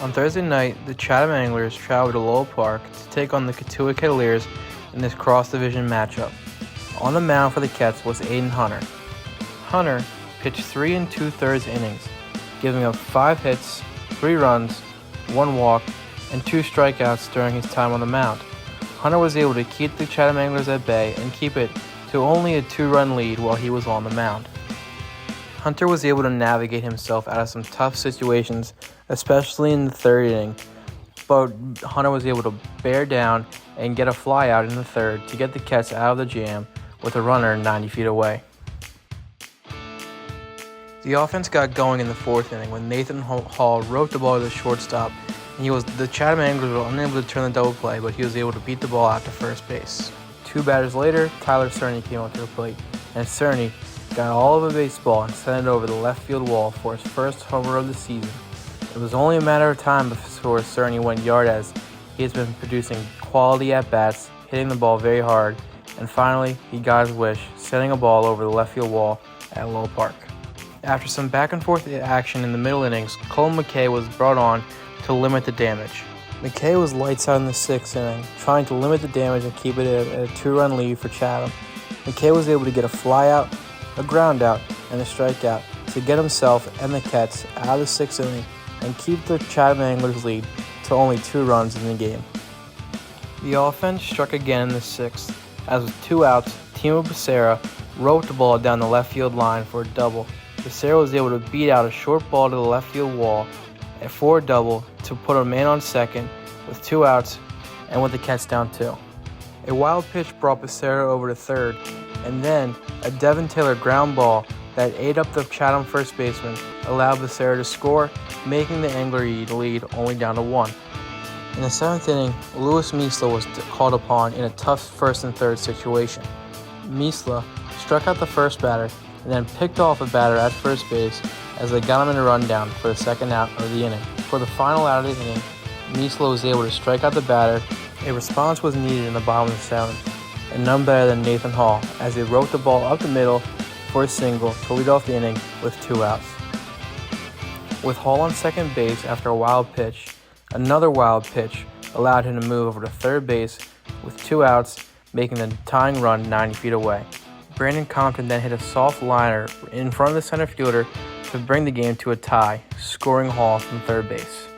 On Thursday night, the Chatham Anglers traveled to Lowell Park to take on the Cotuit Kettleers in this cross-division matchup. On the mound for the Ketts was Aiden Hunter. Hunter pitched 3 2/3 innings, giving up 5 hits, 3 runs, 1 walk, and 2 strikeouts during his time on the mound. Hunter was able to keep the Chatham Anglers at bay and keep it to only a 2-run lead while he was on the mound. Hunter was able to navigate himself out of some tough situations, especially in the 3rd inning, but Hunter was able to bear down and get a fly out in the 3rd to get the Ketts out of the jam with a runner 90 feet away. The offense got going in the 4th inning when Nathan Hall wrote the ball to the shortstop, and the Chatham Anglers were unable to turn the double play, but he was able to beat the ball out to first base. 2 batters later, Tyler Cerny came up to the plate, and Cerny got all of a baseball and sent it over the left field wall for his first homer of the season. It was only a matter of time before Cerny went yard, as he has been producing quality at-bats, hitting the ball very hard, and finally he got his wish, sending a ball over the left field wall at Lowell Park. After some back-and-forth action in the middle innings, Colin McKay was brought on to limit the damage. McKay was lights out in the 6th inning, trying to limit the damage and keep it at a 2-run lead for Chatham. McKay was able to get a flyout, a ground out, and a strikeout to get himself and the Ketts out of the 6th inning and keep the Chatham Anglers lead to only 2 runs in the game. The offense struck again in the 6th, as with 2 outs, Timo Becerra roped the ball down the left field line for a double. Becerra was able to beat out a short ball to the left field wall for a double to put a man on second with 2 outs and with the Ketts down 2. A wild pitch brought Becerra over to 3rd, and then a Devin Taylor ground ball that ate up the Chatham first baseman allowed Becerra to score, making the Angler lead only down to 1. In the 7th inning, Louis Miesla was called upon in a tough 1st and 3rd situation. Miesla struck out the first batter and then picked off a batter at first base as they got him in a rundown for the 2nd out of the inning. For the final out of the inning, Miesla was able to strike out the batter. A response was needed in the bottom of the 7th, and none better than Nathan Hall, as he wrote the ball up the middle for a single to lead off the inning with 2 outs. With Hall on second base after a wild pitch, another wild pitch allowed him to move over to 3rd base with 2 outs, making the tying run 90 feet away. Brandon Compton then hit a soft liner in front of the center fielder to bring the game to a tie, scoring Hall from 3rd base.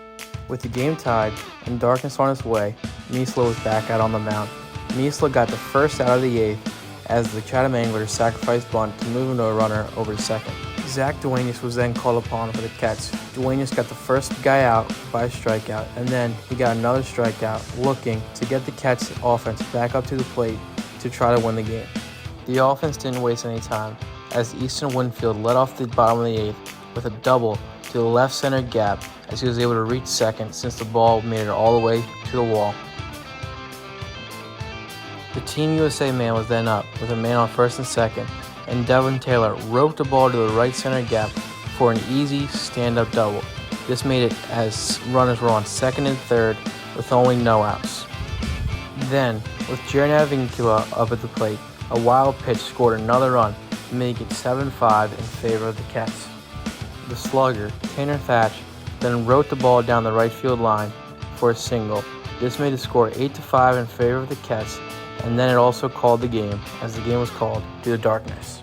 With the game tied and darkness on its way, Miesla was back out on the mound. Miesla got the first out of the 8th as the Chatham Anglers sacrificed bunt to move into a runner over to 2nd. Zach Duenas was then called upon for the Ketts. Duenas got the first guy out by a strikeout, and then he got another strikeout, looking to get the Ketts offense back up to the plate to try to win the game. The offense didn't waste any time, as Easton Winfield led off the bottom of the 8th with a double to the left center gap, as he was able to reach 2nd since the ball made it all the way to the wall. The Team USA man was then up with a man on 1st and 2nd, and Devin Taylor roped the ball to the right center gap for an easy stand-up double. This made it as runners were on 2nd and 3rd with only no outs. Then, with Jaron Avincula up at the plate, a wild pitch scored another run, making it 7-5 in favor of the Ketts. The slugger, Tanner Thatch, then wrote the ball down the right field line for a single. This made the score 8-5 in favor of the Ketts, and then it also called the game, as the game was called due to darkness.